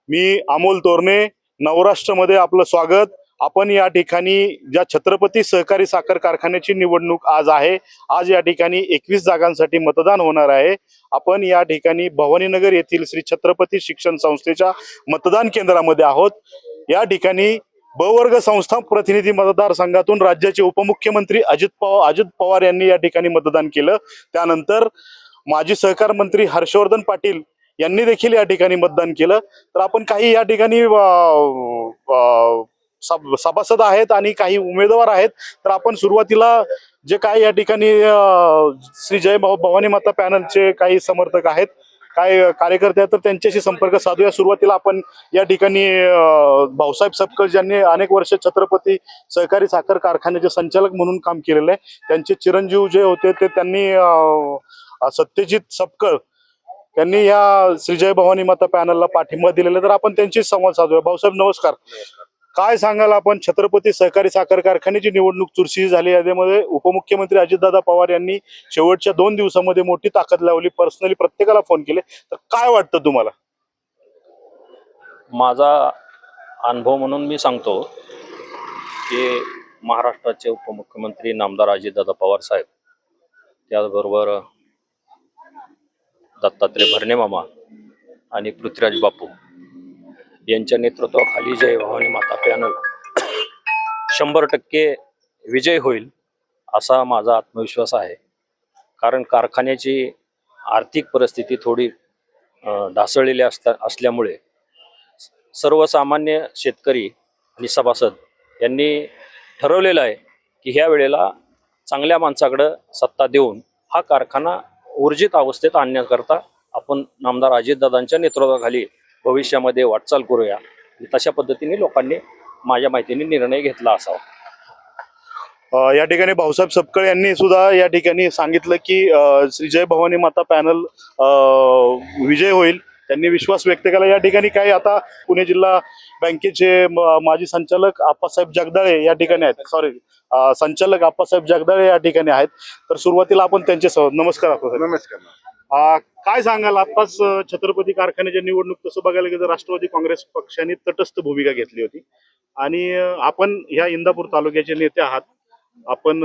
मी अमोल तोरणे, नवराष्ट्रमध्ये आपलं स्वागत. आपण या ठिकाणी ज्या छत्रपती सहकारी साखर कारखान्याची निवडणूक आज आहे. आज या ठिकाणी 21 जागांसाठी मतदान होणार आहे. आपण या ठिकाणी भवानीनगर येथील श्री छत्रपती शिक्षण संस्थेच्या मतदान केंद्रामध्ये आहोत. या ठिकाणी ब वर्ग संस्था प्रतिनिधी मतदारसंघातून राज्याचे उपमुख्यमंत्री अजित पवार यांनी या ठिकाणी मतदान केलं. त्यानंतर माजी सहकार मंत्री हर्षवर्धन पाटील यांनी देखील या ठिकाणी मतदान केलं. तर आपण काही या ठिकाणी सभासद आहेत आणि काही उमेदवार आहेत. तर आपण सुरुवातीला जे काही या ठिकाणी श्री जय भवानी माता पॅनलचे काही समर्थक आहेत, काय कार्यकर्ते आहेत, तर त्यांच्याशी संपर्क साधूया. सुरुवातीला आपण या ठिकाणी भाऊसाहेब सपकाळ ज्यांनी अनेक वर्ष छत्रपती सहकारी साखर कारखान्याचे संचालक म्हणून काम केलेलं आहे, त्यांचे चिरंजीव जे होते ते त्यांनी सत्यजित सपकाळ त्यांनी या श्री जय भवानी माता पॅनलला पाठिंबा दिलेला. तर आपण त्यांची संवाद साधूया. भाऊसाहेब नमस्कार. काय सांगाल आपण, छत्रपती सहकारी साखर कारखान्याची निवडणूक चुरशी झाली, यामध्ये उपमुख्यमंत्री अजितदादा पवार यांनी शेवटच्या 2 दिवसामध्ये मोठी ताकद लावली, पर्सनली प्रत्येकाला फोन केले. तर काय वाटतं तुम्हाला? माझा अनुभव म्हणून मी सांगतो की महाराष्ट्राचे उपमुख्यमंत्री नामदार अजितदादा पवार साहेब, त्याचबरोबर दत्तात्रय भरणे मामा आणि पृथ्वीराज बापू यांच्या नेतृत्वाखाली जय भवानी माता पॅनल 100% विजय होईल असा माझा आत्मविश्वास आहे. कारण कारखान्याची आर्थिक परिस्थिती थोडी ढासळलेली असल्यामुळे सर्वसामान्य शेतकरी आणि सभासद यांनी ठरवलेलं आहे की ह्या वेळेला चांगल्या माणसाकडं सत्ता देऊन हा कारखाना ऊर्जित अवस्थेत आणण्याकरता आपण नामदार अजितदादांच्या नेतृत्वाखाली भविष्यामध्ये वाटचाल करूया. तशा पद्धतीने लोकांनी माझ्या माहितीने निर्णय घेतला असावा. या ठिकाणी भाऊसाहेब सपकाळ यांनी सुद्धा या ठिकाणी सांगितलं की श्री जय भवानी माता पॅनल विजय होईल. त्यांनी विश्वास व्यक्त केला. या ठिकाणी काही आता पुणे जिल्हा बँकेचे माजी संचालक आप्पासाहेब जगदाळे या ठिकाणी आहेत. संचालक आप्पासाहेब जगदाळे या ठिकाणी आहेत. तर सुरुवातीला आपण त्यांच्यासोबत. नमस्कार आप्पासाहेब. नमस्कार. काय सांगाल, आत्ताच छत्रपती कारखान्याच्या निवडणूक तसं बघायला गेलं राष्ट्रवादी काँग्रेस पक्षाने तटस्थ भूमिका घेतली होती आणि आपण ह्या इंदापूर तालुक्याचे नेते आहात. आपण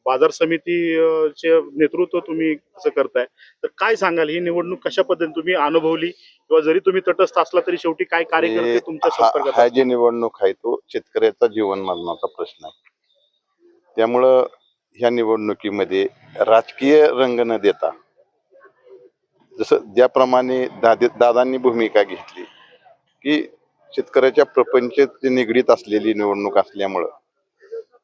बाजार समितीचे नेतृत्व तुम्ही कसं करताय, तर काय सांगाल, ही निवडणूक कशा पद्धतीने तुम्ही अनुभवली, किंवा जरी तुम्ही तटस्थ असला तरी शेवटी काय कार्यकर्ते तुमच्या संपर्कात? हा जी निवडणूक आहे तो शेतकऱ्याचा जीवन मरणाचा प्रश्न आहे. त्यामुळं ह्या निवडणुकीमध्ये राजकीय रंग न देता, जसं ज्याप्रमाणे दादांनी भूमिका घेतली की शेतकऱ्याच्या प्रपंचाशी निगडीत असलेली निवडणूक असल्यामुळं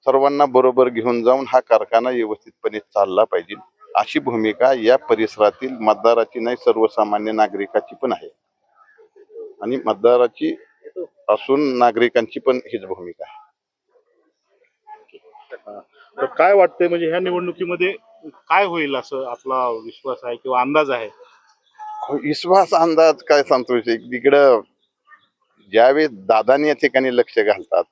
सर्वांना बरोबर घेऊन जाऊन हा कारखाना व्यवस्थितपणे चालला पाहिजे, अशी भूमिका या परिसरातील मतदाराची नाही, सर्वसामान्य नागरिकाची पण आहे. आणि मतदाराची असून नागरिकांची पण हीच भूमिका आहे. तर काय वाटतंय, म्हणजे ह्या निवडणुकीमध्ये काय होईल असं आपला विश्वास आहे किंवा अंदाज आहे? विश्वास अंदाज काय सांगतो, इकडं ज्यावेळेस दादानी या ठिकाणी लक्ष घालतात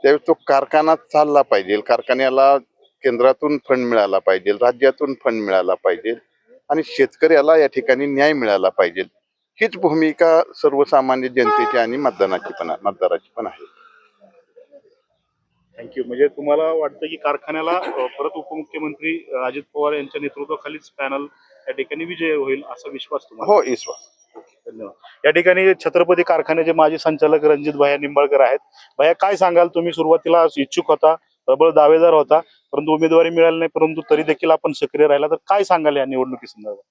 त्यावेळेस तो कारखाना चालला पाहिजे, कारखान्याला केंद्रातून फंड मिळाला पाहिजे, राज्यातून फंड मिळाला पाहिजे आणि शेतकऱ्याला या ठिकाणी न्याय मिळाला पाहिजे. हीच भूमिका सर्वसामान्य जनतेची आणि मतदाराची पण आहे. थँक्यू. म्हणजे तुम्हाला वाटतं की कारखान्याला परत उपमुख्यमंत्री अजित पवार यांच्या नेतृत्वाखालीच पॅनल या ठिकाणी विजय होईल असा विश्वास तुम्हाला? हो, विश्वास. धन्यवाद. या ठिकाणी छत्रपती कारखान्याचे माजी संचालक रणजित भैया निंबाळकर आहेत. भैया, काय सांगाल, तुम्ही सुरुवातीला इच्छुक होता, प्रबळ दावेदार होता, परंतु उमेदवारी मिळाली नाही, परंतु तरी देखील आपण सक्रिय राहिला, तर काय सांगाल या निवडणुकी संदर्भात?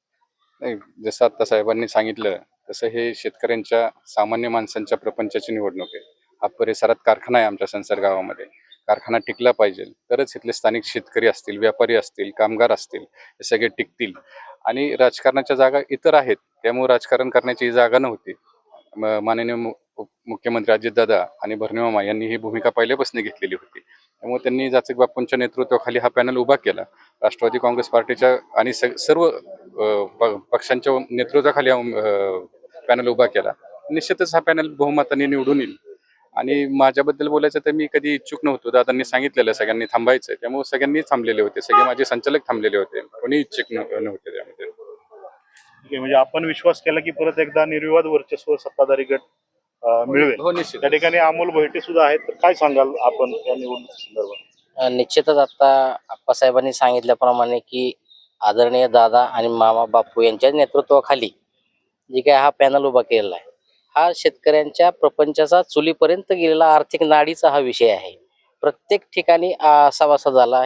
नाही, जसं आता साहेबांनी सांगितलं तसं हे शेतकऱ्यांच्या, सामान्य माणसांच्या प्रपंचाची निवडणूक आहे. हा परिसरात कारखाना आहे आमच्या संसार गावामध्ये. कारखाना टिकला पाहिजे तरच इथले स्थानिक शेतकरी असतील, व्यापारी असतील, कामगार असतील, हे सगळे टिकतील. आणि राजकारणाच्या जागा इतर आहेत, त्यामुळे राजकारण करण्याची जागा नव्हती. माननीय मुख्यमंत्री अजितदादा आणि भरणेमामा यांनी ही भूमिका पहिल्यापासून घेतलेली होती. त्यामुळे त्यांनी जाचक बापूंच्या नेतृत्वाखाली हा पॅनल उभा केला. राष्ट्रवादी काँग्रेस पार्टीच्या आणि सर्व पक्षांच्या नेतृत्वाखाली पॅनल उभा केला. निश्चितच हा पॅनल बहुमताने निवडून येईल. आणि माझ्याबद्दल बोलायचं तर मी कधी इच्छुक नव्हतो. दादांनी सांगितलेलं सगळ्यांनी थांबायचं, त्यामुळे सगळ्यांनी थांबलेले होते, सगळे माझे संचालक थांबलेले होते, कोणी इच्छुक नव्हते त्यामध्ये. आहे, म्हणजे आपण विश्वास केला की परत एकदा निर्विवाद वर्चस्व सत्ताधारी गट मिळवेल. हो, निश्चित. त्या ठिकाणी अमोल भोयटे सुद्धा आहेत, तर काय सांगाल आपण या निवडणुकी संदर्भात? निश्चितच आता आप्पासाहेबांनी सांगितल्याप्रमाणे की आदरणीय दादा आणि मामा बापू यांच्या नेतृत्वाखाली जे काय हा पॅनल उभा केलेला आहे, हा शेतकऱ्यांच्या प्रपंचाचा चुलीपर्यंत गेलेला आर्थिक नाडीचा हा विषय आहे. प्रत्येक ठिकाणी सभासदाला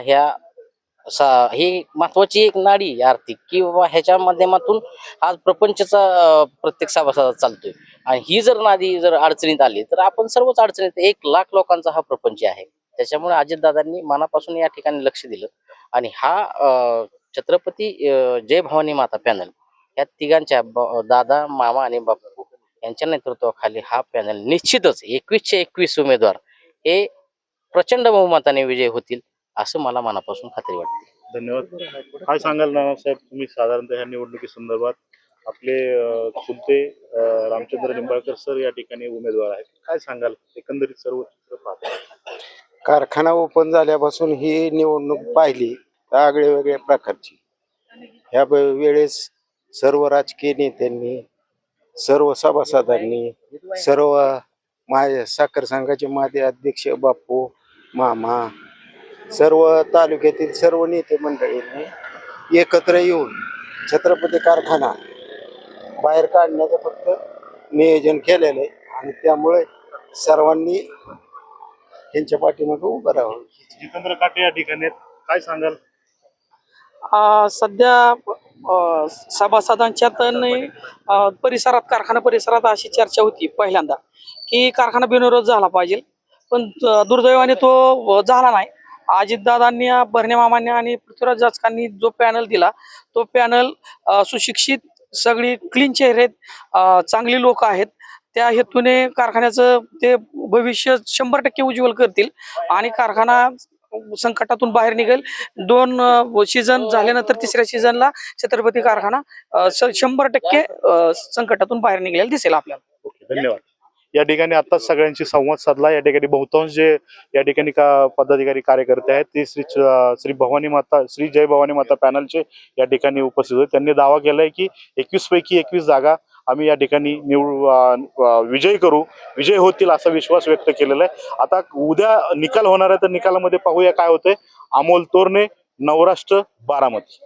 ही महत्वाची एक नाडी आहे आर्थिक, की बाबा ह्याच्या माध्यमातून आज प्रपंचाचा प्रत्येक सभासदा चालतोय. आणि ही जर नाडी जर अडचणीत आली तर आपण सर्वच अडचणीत, 1,00,000 लोकांचा हा प्रपंच आहे. त्याच्यामुळे अजितदादांनी मनापासून या ठिकाणी लक्ष दिलं आणि हा छत्रपती जय भवानी माता पॅनल या तिघांच्या दादा, मामा आणि बापू यांच्या नेतृत्वाखाली हा पॅनल निश्चितच 21चे 21 उमेदवार हे प्रचंड बहुमताने विजय होतील असं मला मनापासून खात्री वाटते. धन्यवाद. काय सांगाल नानासाहेब, तुम्ही साधारणतः ह्या निवडणुकी संदर्भात आपले चुलते रामचंद्र निंबाळकर सर या ठिकाणी उमेदवार आहेत, काय सांगाल एकंदरीत सर्व चित्र पाहता? कारखाना ओपन झाल्यापासून ही निवडणूक पाहिली तर आगळ्या वेगळ्या प्रकारची. ह्या वेळेस सर्व राजकीय नेत्यांनी, सर्व सभासदांनी, सर्व माझ्या साखर संघाचे माझे अध्यक्ष बापू, मामा, सर्व तालुक्यातील सर्व नेते मंडळींनी एकत्र येऊन छत्रपती कारखाना बाहेर काढण्याचं फक्त नियोजन केलेलं आहे आणि त्यामुळे सर्वांनी त्यांच्या पाठीमागे उभं राहावं. जितेंद्र काटे या ठिकाणी आहेत, काय सांगाल? सध्या सभासदांच्यात आणि परिसरात, कारखाना परिसरात अशी चर्चा होती पहिल्यांदा की कारखाना बिनविरोध झाला पाहिजे, पण दुर्दैवाने तो झाला नाही. अजितदादांनी, भरणे मामांनी आणि पृथ्वीराज जाचकांनी जो पॅनल दिला तो पॅनल सुशिक्षित, सगळी क्लीन चेहरे, चांगली लोक आहेत. त्या हेतूने कारखान्याचं ते भविष्य 100% उज्ज्वल करतील आणि कारखाना संकटातून बाहेर निघेल. 2 सीझन झाल्यानंतर 3ऱ्या सीझनला छत्रपती कारखाना 100% संकटातून बाहेर निघेल दिसेल आपल्याला. ओके, धन्यवाद. या ठिकाणी आताच सगळ्यांशी संवाद साधला. या ठिकाणी बहुतांश जे या ठिकाणी पदाधिकारी कार्यकर्ते आहेत ते श्री जय भवानी माता पॅनलचे या ठिकाणी उपस्थित होते. त्यांनी दावा केलाय की 21 पैकी 21 जागा आम्ही या ठिकाणी विजय होतील असा विश्वास व्यक्त केलेला आहे. आता उद्या निकाल होणार आहे, तर निकालामध्ये पाहूया काय होतंय. अमोल तोरणे, नवराष्ट्र, बारामती.